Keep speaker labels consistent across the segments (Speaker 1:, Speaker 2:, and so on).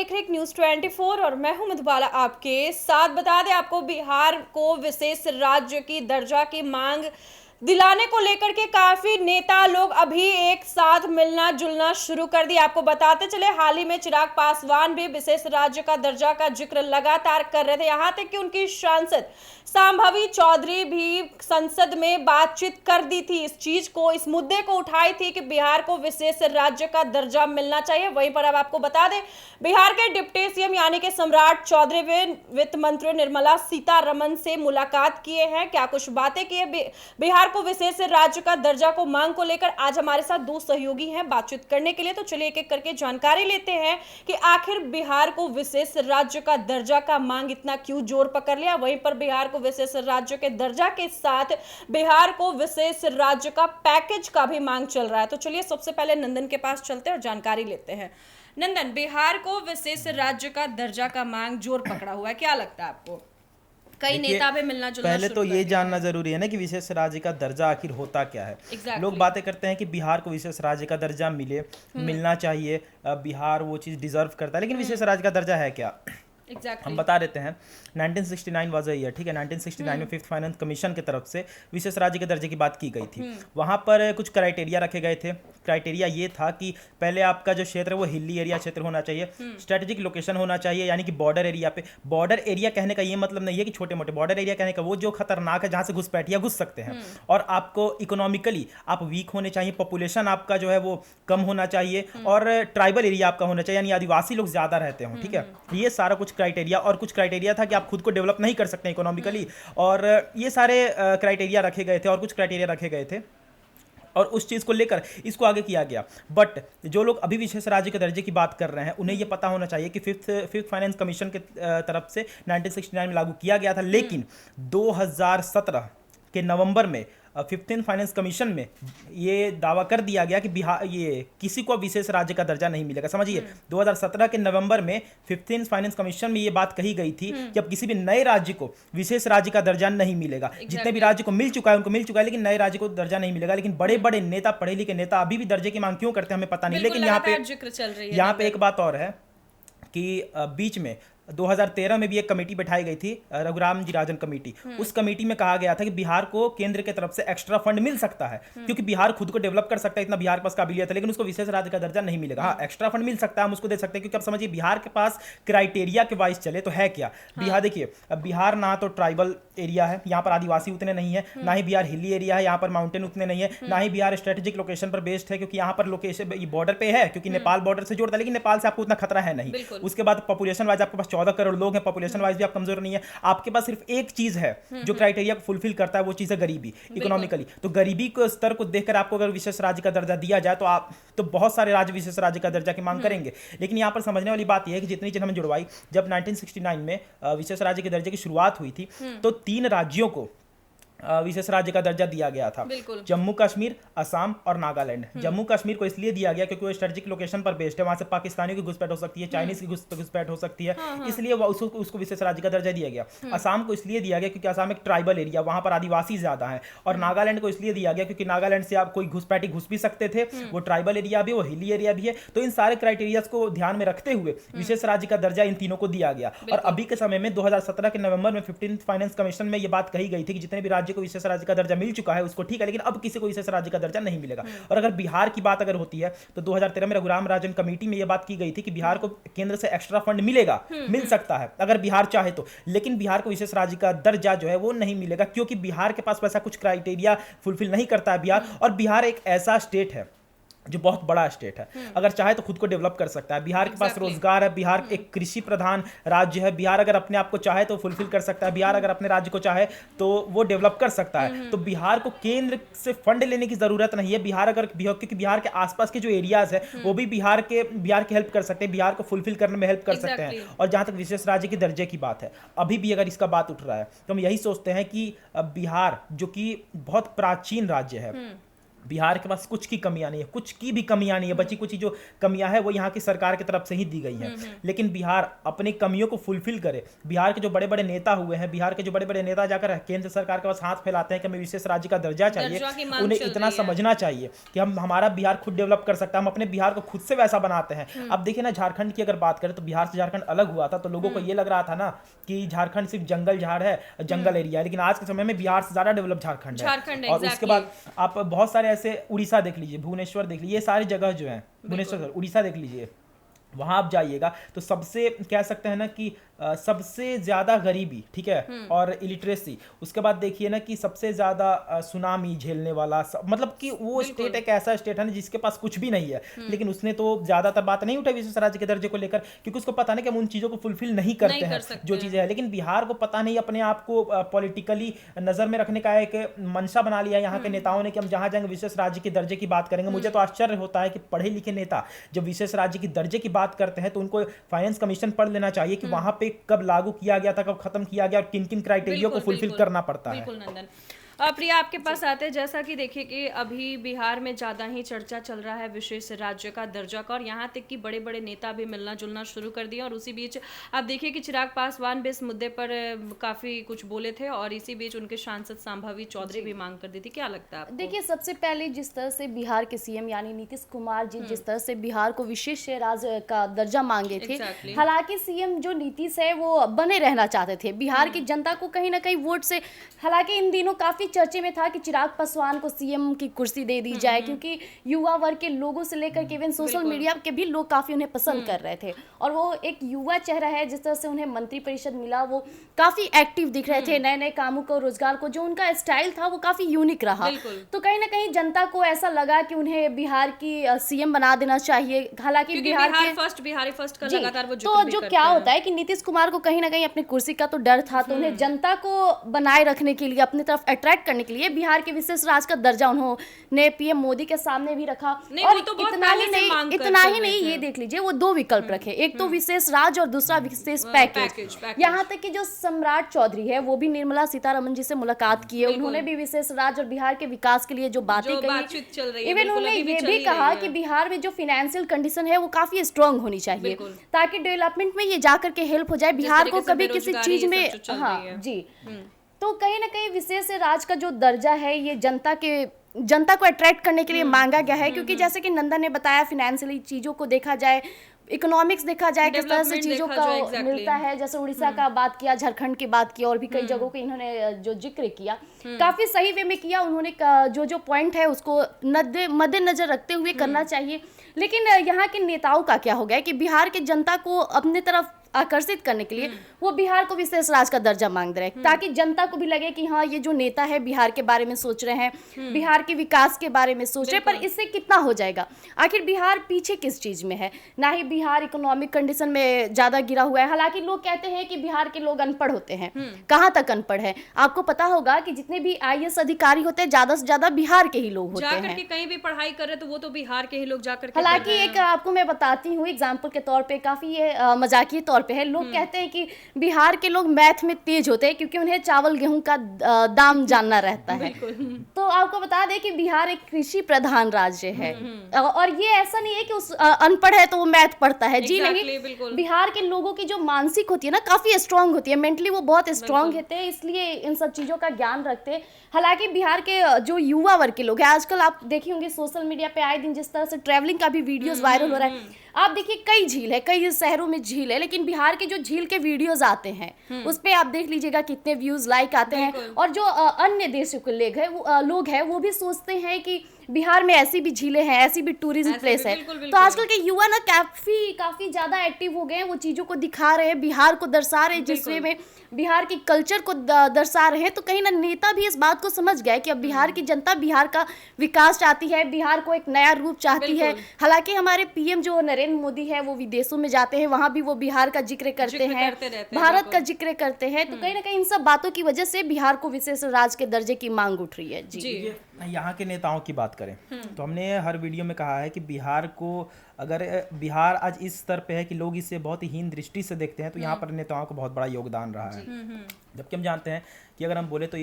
Speaker 1: देख रहे हैं न्यूज़ 24 और मैं हूं मधुबाला आपके साथ। बता दें आपको, बिहार को विशेष राज्य की दर्जा की मांग दिलाने को लेकर के काफी नेता लोग अभी एक साथ मिलना जुलना शुरू कर दिया। आपको बताते चले, हाल ही में चिराग पासवान भी विशेष राज्य का दर्जा का जिक्र लगातार कर रहे थे। यहां तक कि उनकी सांसद सांभवी चौधरी भी संसद में बातचीत कर दी थी, इस चीज को, इस मुद्दे को उठाई थी कि बिहार को विशेष राज्य का दर्जा मिलना चाहिए। वहीं पर अब आपको बता दें, बिहार के डिप्टी सीएम यानी कि सम्राट चौधरी ने वित्त मंत्री निर्मला सीतारमण से मुलाकात किए हैं। क्या कुछ बातें की है बिहार को विशेष राज्य का दर्जा को मांग को लेकर। आज हमारे साथ दो सहयोगी हैं बातचीत करने के लिए, तो चलिए एक एक करके जानकारी लेते हैं कि आखिर बिहार को विशेष राज्य का दर्जा का मांग इतना क्यों जोर पकड़ लिया। वहीं पर बिहार को विशेष राज्य के दर्जा के साथ बिहार को विशेष राज्य का पैकेज का भी मांग चल रहा है। तो चलिए सबसे पहले नंदन के पास चलते हैं और जानकारी लेते हैं। नंदन, बिहार को विशेष राज्य का दर्जा का मांग जोर पकड़ा हुआ है, क्या लगता है आपको? कई नेता भी मिलना जुलना
Speaker 2: पहले तो ये जानना जरूरी है ना कि विशेष राज्य का दर्जा आखिर होता क्या है। लोग बातें करते हैं कि बिहार को विशेष राज्य का दर्जा मिलना चाहिए, बिहार वो चीज डिजर्व करता है, लेकिन विशेष राज्य का दर्जा है क्या? हम बता देते हैं। 1969 वाज अ ईयर, ठीक है। 1969 में फिफ्थ फाइनेंस कमीशन की तरफ से विशेष राज्य के दर्जे की बात की गई थी। वहां पर कुछ क्राइटेरिया रखे गए थे। क्राइटेरिया ये था कि पहले आपका जो क्षेत्र है वो हिली एरिया क्षेत्र होना चाहिए, स्ट्रेटेजिक लोकेशन होना चाहिए, यानी कि बॉर्डर एरिया पे। बॉर्डर एरिया कहने का ये मतलब नहीं है कि छोटे मोटे, बॉर्डर एरिया कहने का वो जो खतरनाक है, जहां से घुसपैठिया घुस सकते हैं। और आपको इकोनॉमिकली आप वीक होने चाहिए, पॉपुलेशन आपका जो है वो कम होना चाहिए, और ट्राइबल एरिया आपका होना चाहिए, यानी आदिवासी लोग ज्यादा रहते हो, ठीक है। ये सारा कुछ क्राइटेरिया, और कुछ क्राइटेरिया था कि आप खुद को डेवलप नहीं कर सकते इकोनॉमिकली, और ये सारे क्राइटेरिया रखे गए थे, और कुछ क्राइटेरिया रखे गए थे, और उस चीज़ को लेकर इसको आगे किया गया। बट जो लोग अभी विशेष राज्य के दर्जे की बात कर रहे हैं, उन्हें यह पता होना चाहिए कि फिफ्थ फाइनेंस कमीशन के तरफ से 1969 में लागू किया गया था, लेकिन 2017 के नवंबर में 15 फाइनेंस कमीशन में ये दावा कर दिया गया कि बिहार, ये किसी को विशेष राज्य का दर्जा नहीं मिलेगा। समझिए, 2017 के नवंबर में 15 फाइनेंस कमीशन में ये बात कही गई थी कि अब किसी भी नए राज्य को विशेष राज्य का दर्जा नहीं मिलेगा। जितने भी राज्य को मिल चुका है उनको मिल चुका है, लेकिन नए राज्य को दर्जा नहीं मिलेगा। लेकिन बड़े बड़े नेता, पढ़े लिखे नेता अभी भी दर्जे की मांग क्यों करते हैं हमें पता नहीं। लेकिन यहाँ पे एक बात और है कि बीच में 2013 में भी एक कमेटी बैठाई गई थी, रघुराम जी राजन कमेटी। उस कमेटी में कहा गया था कि बिहार को केंद्र की तरफ से एक्स्ट्रा फंड मिल सकता है, क्योंकि बिहार खुद को डेवलप कर सकता है, इतना बिहार के पास काबिलियत है, लेकिन उसको विशेष राज्य का दर्जा नहीं मिलेगा। हाँ, एक्स्ट्रा फंड मिल सकता है, हम उसको दे सकते हैं, क्योंकि अब समझिए बिहार के पास क्राइटेरिया के वाइज चले तो है क्या। बिहार देखिए, अब बिहार ना तो ट्राइबल एरिया है, यहाँ पर आदिवासी उतने नहीं है, ना ही बिहार हिली एरिया है, यहाँ पर माउंटेन उतने नहीं है, ना ही बिहार स्ट्रेटेजिक लोकेशन पर बेस्ड है, क्योंकि यहाँ पर लोकेशन बॉर्डर पे है, क्योंकि नेपाल बॉर्डर से जोड़ता है, लेकिन नेपाल से आपको उतना खतरा है नहीं। उसके बाद पॉपुलेशन वाइज आपके पास 14 करोड़ लोग हैं, पॉपुलेशन वाइज भी आप कमजोर नहीं है। आपके पास सिर्फ एक चीज है जो क्राइटेरिया को फुलफिल करता है, वो चीज है गरीबी, इकोनॉमिकली। तो गरीबी को स्तर को देखकर आपको अगर विशेष राज्य का दर्जा दिया जाए तो बहुत सारे राज्य विशेष राज्य का दर्जा की मांग करेंगे। लेकिन यहां पर समझने वाली बात यह है कि जितनी चीज हमें जुड़वाई, जब 1969 में विशेष राज्य के दर्जे की शुरुआत हुई थी, तो 3 राज्यों को विशेष राज्य का दर्जा दिया गया था, जम्मू कश्मीर, असम और नागालैंड। जम्मू कश्मीर को इसलिए दिया गया क्योंकि वो स्ट्रेटेजिक लोकेशन पर बेस्ड है, वहां से पाकिस्तानियों की घुसपैठ हो सकती है, चाइनीज की घुसपैठ हो सकती है, इसलिए उसको विशेष राज्य का दर्जा दिया गया। असम को इसलिए दिया गया क्योंकि असम एक ट्राइबल एरिया, वहां पर आदिवासी ज्यादा है। और नागालैंड को इसलिए दिया गया क्योंकि नागालैंड से आप कोई घुसपैठी घुस भी सकते थे, वो ट्राइबल एरिया भी, वो हिली एरिया भी है। तो इन सारे क्राइटेरिया को ध्यान में रखते हुए विशेष राज्य का दर्जा इन तीनों को दिया गया। और अभी के समय में 2017 के नवंबर में 15 फाइनेंस कमीशन में यह बात कही गई थी कि जितने भी राज्य को विशेष राज्य का दर्जा मिल चुका है उसको ठीक है, लेकिन अब किसी को विशेष राज्य का दर्जा नहीं मिलेगा। और अगर बिहार की बात अगर होती है तो 2013 में रघुराम राजन कमेटी में यह बात की गई थी कि बिहार को केंद्र से एक्स्ट्रा फंड मिलेगा, मिल सकता है अगर बिहार चाहे तो, लेकिन बिहार को विशेष राज्य का दर्जा जो है वो नहीं मिलेगा, क्योंकि बिहार के पास वैसा कुछ क्राइटेरिया फुलफिल नहीं करता है बिहार। और बिहार एक ऐसा स्टेट है जो बहुत बड़ा स्टेट है, अगर चाहे तो खुद को डेवलप कर सकता है। बिहार के पास रोजगार है, बिहार एक कृषि प्रधान राज्य है, बिहार अगर अपने आप को चाहे तो फुलफिल कर सकता है, बिहार अगर अपने राज्य को चाहे तो वो डेवलप कर सकता है। तो बिहार को केंद्र से फंड लेने की जरूरत नहीं है। बिहार अगर, क्योंकि बिहार के आसपास के जो एरियाज है वो भी बिहार के हेल्प कर सकते हैं, बिहार को फुलफिल करने में हेल्प कर सकते हैं। और जहां तक विशेष राज्य के दर्जे की बात है, अभी भी अगर इसका बात उठ रहा है तो हम यही सोचते हैं कि बिहार जो कि बहुत प्राचीन राज्य है, बिहार के पास कुछ की कमियां नहीं है, कुछ की भी कमियां नहीं है, बची कुछ जो कमियां है वो यहाँ की सरकार की तरफ से ही दी गई हैं। लेकिन बिहार अपनी कमियों को फुलफिल करे। बिहार के जो बड़े बड़े नेता हुए हैं, बिहार के जो बड़े बड़े नेता जाकर केंद्र सरकार के पास हाथ फैलाते हैं कि हमें विशेष राज्य का दर्जा चाहिए, उन्हें इतना समझना चाहिए कि हमारा बिहार खुद डेवलप कर सकता है, हम अपने बिहार को खुद से वैसा बनाते हैं। अब देखिए ना, झारखंड की अगर बात करें तो बिहार से झारखंड अलग हुआ था तो लोगों को ये लग रहा था ना कि झारखंड सिर्फ जंगल झाड़ है, जंगल एरिया है, लेकिन आज के समय में बिहार से ज्यादा डेवलप झारखंड है। और उसके बाद आप बहुत सारे ऐसे, उड़ीसा देख लीजिए, भुवनेश्वर देख लीजिए, ये सारी जगह जो है, भुवनेश्वर उड़ीसा देख लीजिए, वहां आप जाइएगा तो सबसे कह सकते हैं ना कि सबसे ज्यादा गरीबी, ठीक है, और इलिटरेसी, उसके बाद देखिए ना कि सबसे ज्यादा सुनामी झेलने वाला, मतलब कि वो स्टेट एक ऐसा स्टेट है ना जिसके पास कुछ भी नहीं है, लेकिन उसने तो ज्यादातर बात नहीं उठाई विशेष राज्य के दर्जे को लेकर, क्योंकि उसको पता नहीं कि हम उन चीजों को फुलफिल नहीं करते हैं जो चीजें हैं। लेकिन बिहार को पता नहीं, अपने आप को पॉलिटिकली नजर में रखने का एक मंशा बना लिया यहाँ के नेताओं ने कि हम जहां जाएंगे विशेष राज्य के दर्जे की बात करेंगे। मुझे तो आश्चर्य होता है कि पढ़े लिखे नेता जब विशेष राज्य की दर्जे की बात करते हैं तो उनको फाइनेंस कमीशन पढ़ लेना चाहिए कि वहां पे कब लागू किया गया था, कब खत्म किया गया और किन किन क्राइटेरिया को फुलफिल करना पड़ता है।
Speaker 1: बिल्कुल नंदन। प्रिया, आपके पास आते हैं, जैसा कि देखिए कि अभी बिहार में ज़्यादा ही चर्चा चल रहा है विशेष राज्य का दर्जा का, और यहाँ तक कि बड़े बड़े नेता भी मिलना जुलना शुरू कर दिया। और उसी बीच आप देखिए कि चिराग पासवान भी इस मुद्दे पर काफ़ी कुछ बोले थे, और इसी बीच उनके सांसद सांभवी चौधरी भी मांग कर दी थी। क्या लगता है आपको?
Speaker 3: देखिए, सबसे पहले जिस तरह से बिहार के सीएम यानी नीतीश कुमार जी जिस तरह से बिहार को विशेष राज्य का दर्जा मांगे थे, हालांकि सीएम जो नीतीश है वो बने रहना चाहते थे, बिहार की जनता को कहीं ना कहीं वोट से, हालांकि इन दिनों काफी चर्चे में था कि चिराग पासवान को सीएम की कुर्सी दे दी जाए, क्योंकि युवा वर्ग के लोगों से लेकर के इवन सोशल मीडिया के भी लोग काफी उन्हें पसंद कर रहे थे, और वो एक युवा चेहरा है। जिस तरह से उन्हें मंत्री परिषद मिला, वो काफी एक्टिव दिख रहे थे, नए नए कामों को, रोजगार को, जो उनका स्टाइल था वो काफी यूनिक रहा। तो कहीं ना कहीं जनता को ऐसा लगा कि उन्हें बिहार की सीएम बना देना चाहिए। हालांकि बिहारी फर्स्ट का लगातार वो तो जो क्या होता है कि नीतीश कुमार को कहीं ना कहीं अपनी कुर्सी का तो डर था, तो उन्हें जनता को बनाए रखने के लिए, अपनी तरफ अट्रैक्ट करने के लिए बिहार के विशेष राज्य का दर्जा उन्होंने पीएम मोदी के सामने भी रखा। और तो इतना ही नहीं, ये देख लीजिए, वो दो विकल्प रखे, एक तो विशेष राज्य और दूसरा विशेष पैकेज। यहाँ तक कि जो सम्राट चौधरी है वो भी निर्मला सीतारमण जी से मुलाकात की है, उन्होंने भी विशेष राज्य और बिहार के विकास के लिए जो बातें कही, इवन उन्होंने ये भी कहा कि बिहार में जो फाइनेंशियल कंडीशन है वो काफी स्ट्रांग होनी चाहिए, ताकि डेवलपमेंट में ये जाकर के हेल्प हो जाए बिहार को कभी किसी चीज में। हाँ जी, तो कहीं ना कहीं विशेष राज्य का जो दर्जा है ये जनता को अट्रैक्ट करने के लिए मांगा गया है, क्योंकि जैसे कि नंदन ने बताया, फाइनेंशियली चीज़ों को देखा जाए, इकोनॉमिक्स देखा जाए, किस तरह से चीज़ों का मिलता है। जैसे उड़ीसा का बात किया, झारखंड की बात किया, और भी कई जगहों के इन्होंने जो जिक्र किया काफ़ी सही वे में किया। उन्होंने जो पॉइंट है उसको मद्देनजर रखते हुए करना चाहिए। लेकिन यहाँ के नेताओं का क्या हो गया कि बिहार की जनता को अपने तरफ आकर्षित करने के लिए वो बिहार को विशेष राज्य का दर्जा मांग रहे हैं, ताकि जनता को भी लगे कि हाँ, ये जो नेता है बिहार के बारे में सोच रहे हैं, बिहार के विकास के बारे में सोच रहे हैं। पर इससे कितना हो जाएगा? आखिर बिहार पीछे किस चीज में है? ना ही बिहार इकोनॉमिक कंडीशन में ज्यादा गिरा हुआ है। हालांकि लोग कहते हैं कि बिहार के लोग अनपढ़ होते हैं, कहाँ तक अनपढ़ है? आपको पता होगा कि जितने भी IAS अधिकारी होते हैं ज्यादा से ज्यादा बिहार के ही लोग होते हैं।
Speaker 1: कहीं भी पढ़ाई कर रहे तो वो तो बिहार के ही लोग जाकर।
Speaker 3: हालांकि एक आपको मैं बताती हूँ एग्जाम्पल के तौर पे, काफी ये मजाकिया तौर पे है, लोग कहते हैं कि बिहार के लोग मैथ में तेज होते हैं क्योंकि उन्हें चावल गेहूं का दाम जानना रहता है। तो आपको बता दें कि बिहार एक कृषि प्रधान राज्य है, और ये ऐसा नहीं है कि उस अनपढ़ है तो वो मैथ पढ़ता है। जी नहीं, बिहार के लोगों की जो मानसिक होती है ना, काफी स्ट्रांग होती है, मेंटली वो बहुत स्ट्रांग होते हैं, इसलिए इन सब चीजों का ज्ञान रखते हैं। हालांकि बिहार के जो युवा वर्ग के लोग हैं, आजकल आप देखे होंगे सोशल मीडिया पे आए दिन जिस तरह से ट्रैवलिंग का भी वीडियोस वायरल हो रहा है। आप देखिए, कई झील है, कई शहरों में झील है, लेकिन बिहार के जो झील के वीडियोस आते हैं उस पे आप देख लीजिएगा कितने व्यूज, लाइक आते हैं। और जो अन्य देशों के लोग हैं वो भी सोचते हैं कि बिहार में ऐसी भी झीलें हैं, ऐसी भी टूरिज्म प्लेस है। तो आजकल के युवा ना काफी ज्यादा एक्टिव हो गए हैं, वो चीजों को दिखा रहे हैं, बिहार को दर्शा रहे हैं, जिसमें में बिहार की कल्चर को दर्शा रहे हैं। तो कहीं ना नेता भी इस बात को समझ गए कि अब बिहार की जनता बिहार का विकास चाहती है, बिहार को एक नया रूप चाहती है। हालांकि हमारे पीएम जो नरेंद्र मोदी है वो विदेशों में जाते हैं, वहां भी वो बिहार का जिक्र करते हैं, भारत का जिक्र करते हैं। तो कहीं ना कहीं इन सब बातों की वजह से बिहार को विशेष राज्य के दर्जे की मांग उठ रही है। जी।
Speaker 2: यहाँ के नेताओं की बात करें तो हमने हर वीडियो में कहा है कि बिहार को, अगर बिहार आज इस स्तर पे है कि लोग इसे बहुत ही हीन दृष्टि से देखते हैं, तो यहाँ पर नेताओं का बहुत बड़ा योगदान रहा है। जबकि हम जानते हैं कि अगर हम बोले तो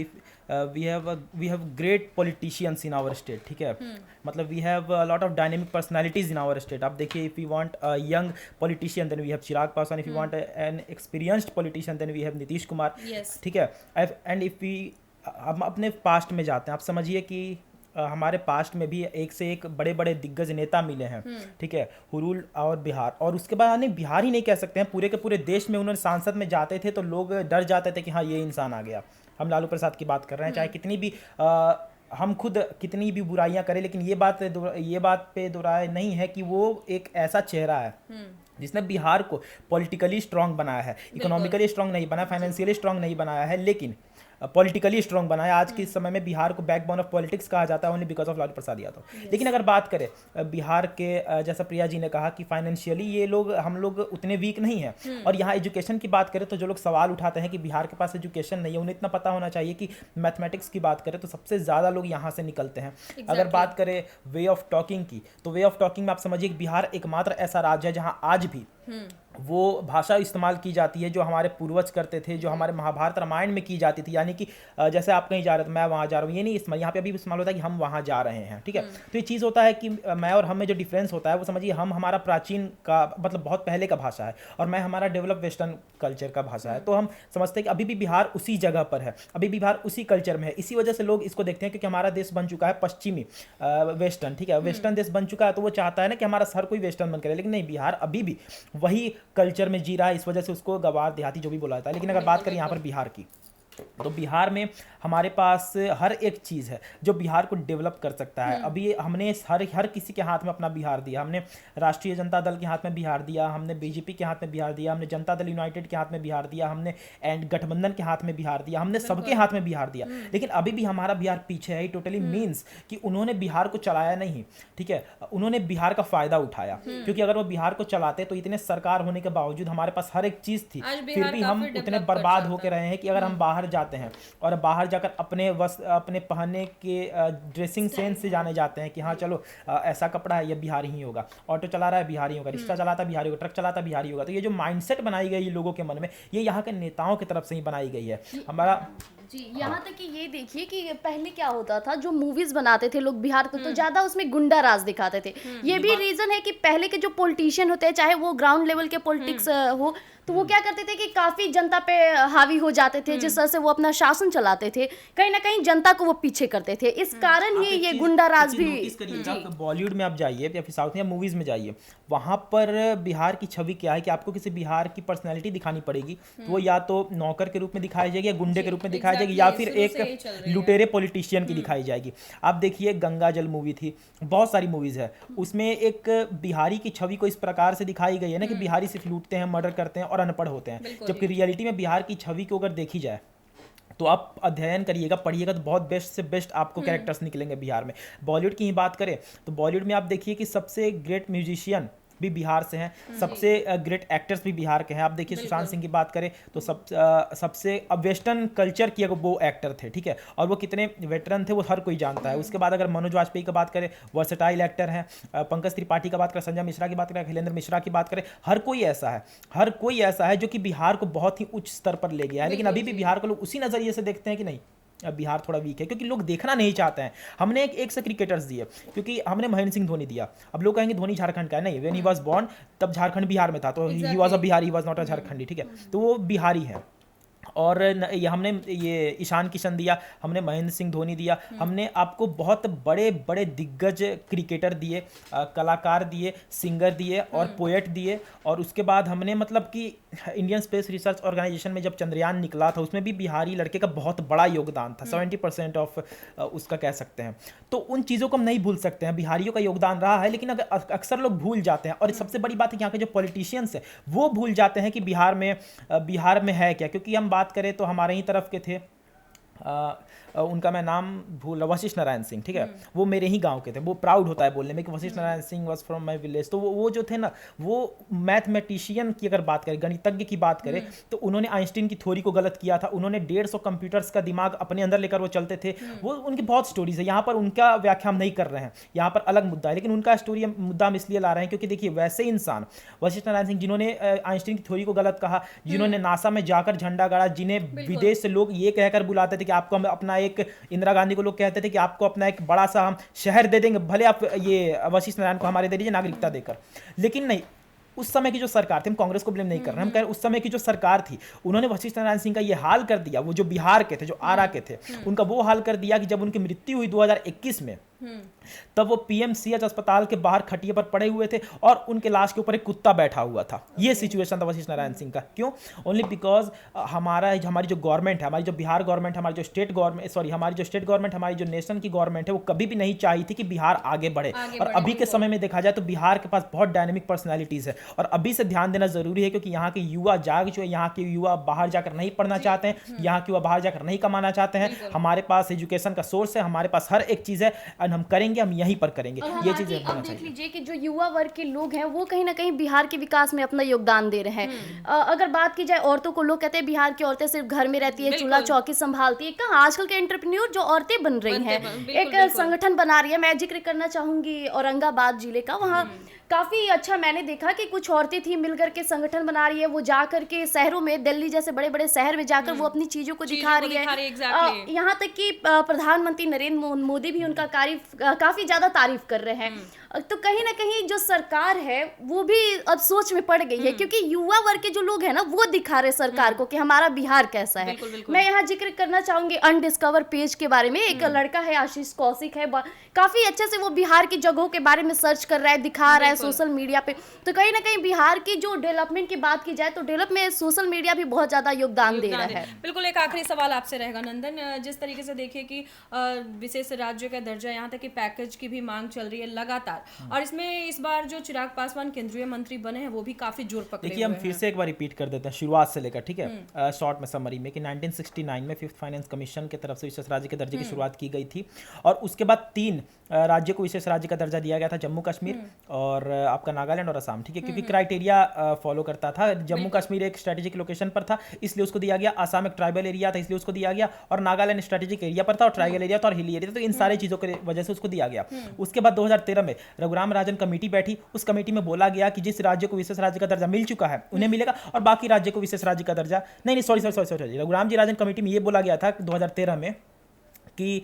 Speaker 2: we have great politicians in our state, ठीक है, मतलब we have lot of dynamic personalities in our state. आप देखिए, if you want a young politician then we have Chirag Paswan, if you want an experienced politician then we have Nitish Kumar, ठीक है। And if we, हम अपने past में जाते हैं, आप समझिए कि हमारे पास्ट में भी एक से एक बड़े बड़े दिग्गज नेता मिले हैं, ठीक है, हुरूल और बिहार। और उसके बाद नहीं, बिहार ही नहीं कह सकते हैं, पूरे के पूरे देश में उन्होंने सांसद में जाते थे तो लोग डर जाते थे कि हाँ ये इंसान आ गया। हम लालू प्रसाद की बात कर रहे हैं, चाहे कितनी भी हम खुद कितनी भी बुराइयां करें, लेकिन ये बात पे दोहराए नहीं है कि वो एक ऐसा चेहरा है जिसने बिहार को पॉलिटिकली स्ट्रांग बनाया है, इकोनॉमिकली स्ट्रांग नहीं बनाया, फाइनेंशियली स्ट्रांग नहीं बनाया है, लेकिन पॉलिटिकली स्ट्रांग बनाया। आज के समय में बिहार को बैकबोन ऑफ पॉलिटिक्स कहा जाता है, only because of Lalu Prasad Yadav. लेकिन अगर बात करें बिहार के, जैसा प्रिया जी ने कहा कि फाइनेंशियली ये लोग, हम लोग उतने वीक नहीं हैं। और यहाँ एजुकेशन की बात करें तो जो लोग सवाल उठाते हैं कि बिहार के पास एजुकेशन नहीं है, उन्हें इतना पता होना चाहिए कि मैथमेटिक्स की बात करें तो सबसे ज़्यादा लोग यहाँ से निकलते हैं। अगर बात करें वे ऑफ टॉकिंग की, तो वे ऑफ टॉकिंग में आप समझिए कि बिहार एकमात्र ऐसा राज्य है जहाँ आज भी वो भाषा इस्तेमाल की जाती है जो हमारे पूर्वज करते थे, जो हमारे महाभारत रामायण में की जाती थी। यानी कि जैसे आप कहीं जा रहे थे, मैं वहाँ जा रहा हूँ, ये नहीं इस्तेमाल, यहाँ पे अभी इस्तेमाल होता है कि हम वहाँ जा रहे हैं, ठीक है। तो ये चीज़ होता है कि मैं और हम में जो डिफरेंस होता है वो समझिए, हम हमारा प्राचीन का मतलब बहुत पहले का भाषा है और मैं हमारा डेवलप वेस्टर्न कल्चर का भाषा है। तो हम समझते हैं कि अभी भी बिहार उसी जगह पर है, अभी भी बिहार उसी कल्चर में है। इसी वजह से लोग इसको देखते हैं क्योंकि हमारा देश बन चुका है पश्चिमी वेस्टर्न, ठीक है, वेस्टर्न देश बन चुका है, तो वो चाहता है ना कि हमारा हर कोई वेस्टर्न बन करे। लेकिन नहीं, बिहार अभी भी वही कल्चर में जी रहा है, इस वजह से उसको गवार देहाती जो भी बोला जाता है। लेकिन अगर बात करें यहाँ पर बिहार की, तो बिहार में हमारे पास हर एक चीज़ है जो बिहार को डेवलप कर सकता है। अभी हमने हर किसी के हाथ में अपना बिहार दिया। हमने राष्ट्रीय जनता दल के हाथ में बिहार दिया, हमने बीजेपी के हाथ में बिहार दिया, हमने जनता दल यूनाइटेड के हाथ में बिहार दिया, हमने एंड गठबंधन के हाथ में बिहार दिया, हमने सबके हाथ में बिहार दिया। लेकिन अभी भी हमारा बिहार पीछे है। टोटली मीन्स कि उन्होंने बिहार को चलाया नहीं, ठीक है, उन्होंने बिहार का फायदा उठाया। क्योंकि अगर वो बिहार को चलाते तो इतने सरकार होने के बावजूद हमारे पास हर एक चीज़ थी, फिर भी हम उतने बर्बाद होकर रहे हैं कि अगर हम बाहर जाते हैं और बाहर जाकर अपने पहनने के ड्रेसिंग सेंस से जाने जाते हैं कि हाँ चलो ऐसा कपड़ा है, ये बिहारी ही होगा, ऑटो चला रहा है बिहारी होगा, रिक्शा चलाता बिहारी होगा, ट्रक चलाता बिहारी होगा। तो ये जो माइंडसेट बनाई गई है लोगों के मन में, ये यहाँ के नेताओं की तरफ से ही बनाई गई है। हमारा
Speaker 3: जी, यहाँ तक कि ये देखिए कि पहले क्या होता था, जो मूवीज बनाते थे लोग बिहार को, तो ज्यादा उसमें गुंडा राज दिखाते थे। ये भी रीजन है कि पहले के जो पॉलिटिशियन होते हैं, चाहे वो ग्राउंड लेवल के पॉलिटिक्स हो, तो वो क्या करते थे कि काफी जनता पे हावी हो जाते थे, जिस तरह से वो अपना शासन चलाते थे, कहीं ना कहीं जनता को वो पीछे करते थे। इस कारण ही ये गुंडा राज भी।
Speaker 2: बॉलीवुड में आप जाइए या फिर साउथ या मूवीज में जाइए, वहां पर बिहार की छवि क्या है कि आपको किसी बिहार की पर्सनैलिटी दिखानी पड़ेगी, तो वो या तो नौकर के रूप में दिखाई जाएगी या गुंडे के रूप में दिखाई जाएगी, या फिर एक लुटेरे पॉलिटिशियन की दिखाई जाएगी। आप देखिए गंगा जल मूवी थी, बहुत सारी मूवीज है, उसमें एक बिहारी की छवि को इस प्रकार से दिखाई गई है ना कि बिहारी सिर्फ लूटते हैं, मर्डर करते हैं और अनपढ़ होते हैं। जबकि रियलिटी में बिहार की छवि को अगर देखी जाए तो आप अध्ययन करिएगा, पढ़िएगा, तो बहुत बेस्ट से बेस्ट आपको कैरेक्टर्स निकलेंगे बिहार में। बॉलीवुड की ही बात करें तो बॉलीवुड में आप देखिए कि सबसे ग्रेट म्यूजिशियन भी बिहार से हैं, सबसे ग्रेट एक्टर्स भी बिहार के हैं। आप देखिए सुशांत सिंह की बात करें तो सबसे वेस्टर्न कल्चर की अगर वो एक्टर थे, ठीक है, और वो कितने वेटरन थे वो हर कोई जानता है। उसके बाद अगर मनोज वाजपेयी की बात करें, वर्सेटाइल एक्टर हैं, पंकज त्रिपाठी की बात करें, संजय मिश्रा की बात करें, अखिलेंद्र मिश्रा की बात करें, हर कोई ऐसा है जो कि बिहार को बहुत ही उच्च स्तर पर ले गया है। लेकिन अभी भी बिहार को लोग उसी नज़रिए से देखते हैं कि नहीं बिहार थोड़ा वीक है, क्योंकि लोग देखना नहीं चाहते हैं। हमने एक से क्रिकेटर्स दिए, क्योंकि हमने महेंद्र सिंह धोनी दिया। अब लोग कहेंगे धोनी झारखंड का है, नहीं, व्हेन ही वाज बोर्न तब झारखंड बिहार में था, तो he was a Bihari, he was not a Jharkhandi, ठीक है, तो वो बिहारी है। और हमने ये ईशान किशन दिया, हमने महेंद्र सिंह धोनी दिया, हमने आपको बहुत बड़े बड़े दिग्गज क्रिकेटर दिए, कलाकार दिए, सिंगर दिए और पोएट दिए। और उसके बाद हमने मतलब कि इंडियन स्पेस रिसर्च ऑर्गेनाइजेशन में जब चंद्रयान निकला था उसमें भी बिहारी लड़के का बहुत बड़ा योगदान था, 70% ऑफ उसका कह सकते हैं। तो उन चीज़ों को हम नहीं भूल सकते हैं, बिहारियों का योगदान रहा है, लेकिन अगर अक्सर लोग भूल जाते हैं। और सबसे बड़ी बात है कि यहाँ के जो पॉलिटिशियंस हैं वो भूल जाते हैं कि बिहार में है क्या। क्योंकि हम बात करें तो हमारे ही तरफ के थे उनका मैं नाम भूल, वशिष्ठ नारायण सिंह, ठीक है, वो मेरे ही गांव के थे। वो प्राउड होता है बोलने में कि Vashishtha Narayan Singh was from my village. तो वो जो थे ना, वो मैथमेटिशियन की अगर बात करें, गणितज्ञ की बात करें, तो उन्होंने आइंस्टीन की थ्योरी को गलत किया था। उन्होंने 150 कंप्यूटर्स का दिमाग अपने अंदर लेकर वो चलते थे। वो उनकी बहुत स्टोरीज है, यहाँ पर उनका व्याख्या हम नहीं कर रहे हैं, यहाँ पर अलग मुद्दा है, लेकिन उनका स्टोरी मुद्दा हम इसलिए ला रहे हैं क्योंकि देखिए वैसे इंसान वशिष्ठ नारायण सिंह जिन्होंने आइंस्टीन की थ्योरी को गलत कहा, जिन्होंने नासा में जाकर झंडा गाड़ा, जिन्हें विदेश से लोग ये कहकर बुलाते थे कि आपको हम अपना एक, इंदिरा गांधी को लोग कहते थे कि आपको अपना एक बड़ा सा हम शहर दे देंगे, भले आप ये वशिष्ठ नारायण को हमारे दे दीजिए नागरिकता देकर। लेकिन नहीं, उस समय की जो सरकार थी, हम कांग्रेस को ब्लेम नहीं कर रहे हैं, हम कह रहे उस समय की जो सरकार थी, उन्होंने वशिष्ठ नारायण सिंह का ये हाल कर दिया। वो जो बिहार के थे, जो आरा के थे, उनका वो हाल कर दिया कि जब उनकी मृत्यु हुई 2021 में, तब वो पीएमसीएच अस्पताल के बाहर खटिए पर पड़े हुए थे और उनके लाश के ऊपर एक कुत्ता बैठा हुआ था। ये सिचुएशन था वशिष्ठ नारायण सिंह का। क्यों? ओनली बिकॉज हमारी जो गवर्नमेंट है, हमारी जो बिहार गवर्नमेंट, हमारी जो स्टेट गवर्नमेंट, हमारी जो नेशन की गवर्नमेंट है, वो कभी भी नहीं चाही थी कि बिहार आगे बढ़े। और अभी के समय में देखा जाए तो बिहार के पास बहुत डायनेमिक पर्सनैलिटीज है और अभी से ध्यान देना जरूरी है, क्योंकि यहाँ के युवा जो है, यहाँ के युवा बाहर जाकर नहीं पढ़ना चाहते हैं, यहाँ के युवा बाहर जाकर नहीं कमाना चाहते हैं। हमारे पास एजुकेशन का सोर्स है, हमारे पास हर एक चीज है, हम करेंगे, हम यहीं पर करेंगे। ये चीजें
Speaker 3: अब देख लीजिए कि जो युवा वर्ग के लोग हैं वो कहीं ना कहीं बिहार के विकास में अपना योगदान दे रहे हैं। अगर बात की जाए औरतों को, लोग कहते हैं बिहार की औरतें सिर्फ घर में रहती है, चूल्हा चौकी संभालती है। कहाँ आजकल के एंटरप्रेन्योर जो औरतें बन रही हैं, एक संगठन बना रही है। मैं जिक्र करना चाहूंगी औरंगाबाद जिले का, वहाँ काफी अच्छा मैंने देखा कि कुछ औरतें थी मिलकर के संगठन बना रही है। वो जाकर के शहरों में, दिल्ली जैसे बड़े बड़े शहर में जाकर वो अपनी चीजों को दिखा रही है। यहाँ तक कि प्रधानमंत्री नरेंद्र मोदी भी उनका काफी ज्यादा तारीफ कर रहे हैं। तो कहीं ना कहीं जो सरकार है वो भी अब सोच में पड़ गई है, क्योंकि युवा वर्ग के जो लोग हैं ना, वो दिखा रहे सरकार को कि हमारा बिहार कैसा है। मैं यहाँ जिक्र करना चाहूंगी अनडिस्कवर पेज के बारे में। एक लड़का है, आशीष कौशिक है, काफी अच्छे से वो बिहार की जगहों के बारे में सर्च कर रहा है, दिखा रहा है सोशल मीडिया पे। तो कहीं ना कहीं बिहार की जो डेवलपमेंट की बात की जाए तो डेवलप में सोशल मीडिया भी बहुत ज्यादा योगदान दे रहा है।
Speaker 1: बिल्कुल। एक आखिरी सवाल आपसे रहेगा नंदन, जिस तरीके से देखिए कि विशेष राज्य का दर्जा, यहाँ तक कि पैकेज की भी मांग चल रही है लगातार, और इसमें इस बार जो चिराग पासवान केंद्रीय मंत्री बने हैं वो भी काफी जोर पकड़े हुए हैं।
Speaker 2: देखिए, हम फिर से एक बार रिपीट कर देते हैं शुरुआत से लेकर, ठीक है, शॉर्ट में समरी में, कि 1969 में 5th फाइनेंस कमीशन की तरफ से विशेष राज्य के दर्जे की शुरुआत की गई थी, और उसके बाद 3 राज्य को विशेष राज्य का दर्जा दिया गया था, जम्मू कश्मीर और आपका नागालैंड और असम, ठीक है, क्योंकि क्राइटेरिया फॉलो करता था। जम्मू कश्मीर एक स्ट्रेटेजिक लोकेशन पर था, इसलिए उसको दिया गया। असम एक ट्राइबल एरिया था, इसलिए उसको दिया गया। और नागालैंड स्ट्रेटेजिक एरिया पर था और ट्राइबल एरिया था और हिली एरिया था, तो इन सारी चीजों की वजह से उसको दिया गया। उसके बाद 2013 में रघुराम राजन कमेटी बैठी, उस कमेटी में बोला गया कि जिस राज्य को विशेष राज्य का दर्जा मिल चुका है उन्हें मिलेगा, और बाकी राज्य को विशेष राज्य का दर्जा नहीं, सॉरी, रघुराम जी राजन कमेटी में ये बोला गया था 2013 में कि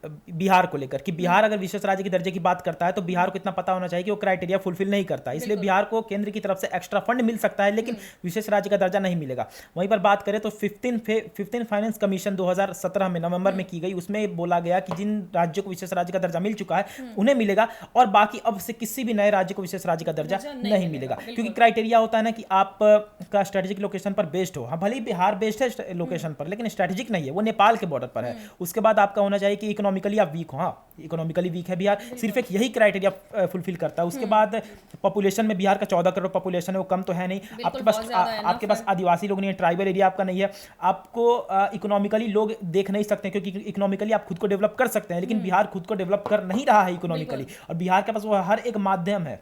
Speaker 2: बिहार को लेकर, कि बिहार अगर विशेष राज्य के दर्जे की बात करता है तो बिहार को इतना पता होना चाहिए कि वो क्राइटेरिया फुलफिल नहीं करता, इसलिए बिहार को केंद्र की तरफ से एक्स्ट्रा फंड मिल सकता है, लेकिन विशेष राज्य का दर्जा नहीं मिलेगा। वहीं पर बात करें तो 15th फाइनेंस कमीशन 2017 में नवंबर में की गई, उसमें बोला गया कि जिन राज्यों को विशेष राज्य का दर्जा मिल चुका है उन्हें मिलेगा, और बाकी अब से किसी भी नए राज्य को विशेष राज्य का दर्जा नहीं मिलेगा, क्योंकि क्राइटेरिया होता है ना कि आप का स्ट्रेटेजिक लोकेशन पर बेस्ड हो। हाँ, भले ही बिहार बेस्ड है लोकेशन पर, लेकिन स्ट्रेटेजिक नहीं है, वो नेपाल के बॉर्डर पर है। उसके बाद आपका होना चाहिए कि इकोनॉमिकली आप वीक हो। हाँ, इकोनॉमिकली वीक है बिहार, सिर्फ एक यही क्राइटेरिया फुलफिल करता है। उसके बाद पॉपुलेशन में बिहार का 14 करोड़ पॉपुलेशन है, वो कम तो है नहीं। आपके पास आदिवासी लोग नहीं है, ट्राइबल एरिया आपका नहीं है, आपको इकोनॉमिकली लोग देख नहीं सकते, क्योंकि इकोनॉमिकली आप खुद को डेवलप कर सकते हैं, लेकिन बिहार खुद को डेवलप कर नहीं रहा है इकोनॉमिकली, और बिहार के पास वो हर एक माध्यम है,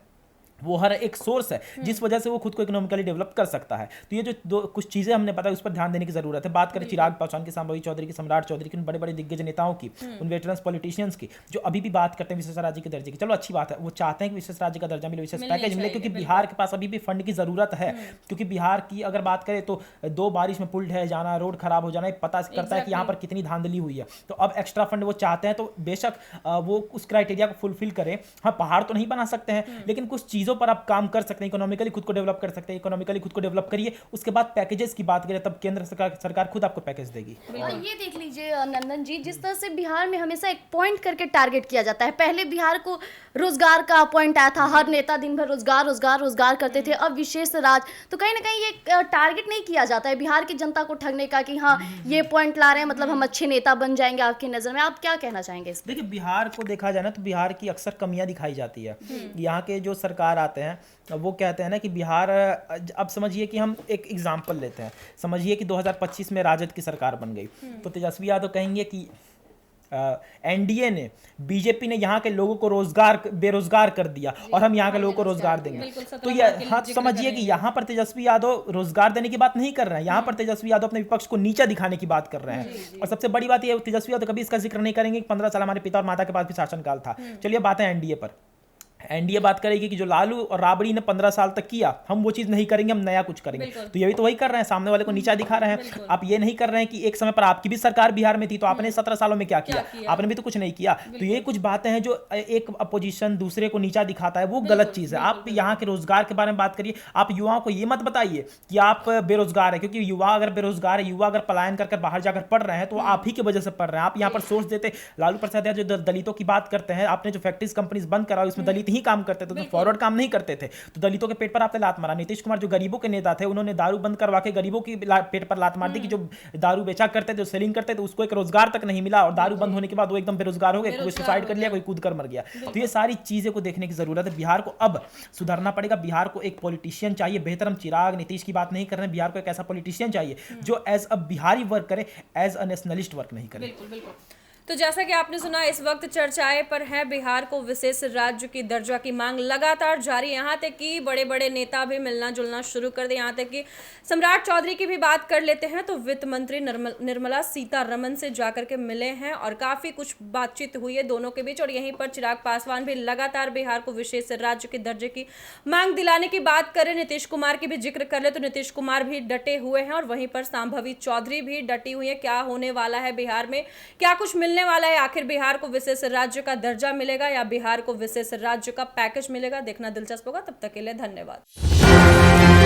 Speaker 2: वो हर एक सोर्स है जिस वजह से वो खुद को इकोनॉमिकली डेवलप कर सकता है। तो ये जो कुछ चीजें हमने बताया उस पर ध्यान देने की जरूरत है। बात करें चिराग पासवान की, संभाजी चौधरी की, सम्राट चौधरी की, उन बड़े बड़े दिग्गज नेताओं की, उन वेटरन्स पॉलिटिशियंस की, जो अभी भी बात करते हैं विशेष राज्य के दर्जे की। चलो अच्छी बात है, वो चाहते हैं कि विशेष राज्य का दर्जा मिले, विशेष पैकेज मिले, क्योंकि बिहार के पास अभी भी फंड की जरूरत है। क्योंकि बिहार की अगर बात करें तो 2 बारिश में पुल ढह जाना, रोड खराब हो जाना, पता करता है कि यहाँ पर कितनी धांधली हुई है। तो अब एक्स्ट्रा फंड वो चाहते हैं, तो बेशक वो उस क्राइटेरिया को फुलफिल करें। हाँ, पहाड़ तो नहीं बना सकते हैं, लेकिन कुछ चीजों पर आप काम कर सकते हैं, इकोनॉमिकली खुद को डेवलप कर सकते हैं, इकोनॉमिकली खुद को डेवलप करिए। उसके बाद पैकेजेस की बात करें, तब केंद्र सरकार खुद आपको पैकेज देगी।
Speaker 3: ये देख लीजिए नंदन जी, जिस तरह से बिहार में हमेशा एक पॉइंट करके टारगेट किया जाता है। पहले बिहार को रोजगार का पॉइंट आया था, हर नेता दिन भर रोजगार रोजगार रोजगार करते थे। अब विशेष राज्य, तो कहीं ना कहीं ये टारगेट नहीं किया जाता है बिहार की जनता को ठगने का कि हाँ ये पॉइंट ला रहे हैं, मतलब हम अच्छे नेता बन जाएंगे आपकी नजर में। आप क्या कहना चाहेंगे?
Speaker 2: देखिए, बिहार को देखा जाए ना तो बिहार की अक्सर कमियां दिखाई जाती है। यहाँ के जो सरकार आते हैं वो कहते हैं ना कि बिहार, अब समझिए कि हम एक एग्जाम्पल लेते हैं, समझिए कि 2025 में राजद की सरकार बन गई, तो तेजस्वी यादव कहेंगे कि एनडीए ने, बीजेपी ने यहाँ के लोगों को बेरोजगार कर दिया और हम यहाँ के लोगों को रोजगार देंगे। तो ये हाँ समझिए कि यहाँ पर तेजस्वी यादव रोजगार देने की बात नहीं कर रहे हैं, यहाँ पर तेजस्वी यादव अपने विपक्ष को नीचा दिखाने की बात कर रहे हैं। और सबसे बड़ी बात ये, तेजस्वी यादव कभी इसका जिक्र नहीं करेंगे कि 15 साल हमारे पिता और माता के पास भी शासनकाल था। चलिए बात है एनडीए पर। एनडीए बात करेगी कि जो लालू और राबड़ी ने 15 साल तक किया, हम वो चीज़ नहीं करेंगे, हम नया कुछ करेंगे। तो ये भी तो वही कर रहे हैं, सामने वाले को नीचा दिखा रहे हैं। आप ये नहीं कर रहे हैं कि एक समय पर आपकी भी सरकार बिहार में थी, तो आपने 17 सालों में क्या किया? आपने भी तो कुछ नहीं किया। तो ये कुछ बातें हैं जो एक अपोजिशन दूसरे को नीचा दिखाता है, वो गलत चीज़ है। आप यहाँ के रोजगार के बारे में बात करिए। आप युवाओं को ये मत बताइए कि आप बेरोजगार है, क्योंकि युवा अगर बेरोजगार है, युवा अगर पलायन कर बाहर जाकर पढ़ रहे हैं तो आप ही की वजह से पढ़ रहे हैं। आप यहाँ पर सोर्स देते, लालू प्रसाद यादव जो दलितों की बात करते हैं, आपने जो फैक्ट्रीज कंपनीज बंद करा उसमें दलित ही काम करते थे, फॉरवर्ड काम नहीं करते थे, तो दलितों के पेट पर आपने लात मारा। नीतीश कुमार जो गरीबों के नेता थे, उन्होंने दारू बंद करवा के गरीबों की पेट पर लात मार दी कि जो दारू बेचा करते थे, जो सेलिंग करते थे, उसको एक रोजगार तक नहीं मिला, और दारू बंद होने के बाद वो एकदम बेरोजगार हो गए, कोई सुसाइड कर लिया, कोई कूद कर मर गया। तो ये सारी चीजें को देखने की जरूरत है। बिहार को अब सुधारना पड़ेगा। बिहार को एक पॉलिटिशियन चाहिए बेहतर। हम चिराग नीतीश की बात नहीं कर रहे हैं, बिहार को एक ऐसा पॉलिटिशियन चाहिए जो एज अ बिहारी वर्क करे, एज अ नेशनलिस्ट वर्क नहीं करे।
Speaker 1: बिल्कुल बिल्कुल। तो जैसा कि आपने सुना, इस वक्त चर्चाएं पर है बिहार को विशेष राज्य की दर्जा की मांग लगातार जारी। यहाँ तक कि बड़े बड़े नेता भी मिलना जुलना शुरू कर दे। यहाँ तक कि सम्राट चौधरी की भी बात कर लेते हैं तो वित्त मंत्री निर्मला सीतारमण से जाकर के मिले हैं और काफ़ी कुछ बातचीत हुई है दोनों के बीच। और यहीं पर चिराग पासवान भी लगातार बिहार को विशेष राज्य के दर्जे की मांग दिलाने की बात करें। नीतीश कुमार की भी जिक्र कर ले तो नीतीश कुमार भी डटे हुए हैं और वहीं पर सांभवी चौधरी भी डटी हुई है। क्या होने वाला है बिहार में, क्या कुछ मिलने वाला है? आखिर बिहार को विशेष राज्य का दर्जा मिलेगा या बिहार को विशेष राज्य का पैकेज मिलेगा? देखना दिलचस्प होगा। तब तक के लिए धन्यवाद।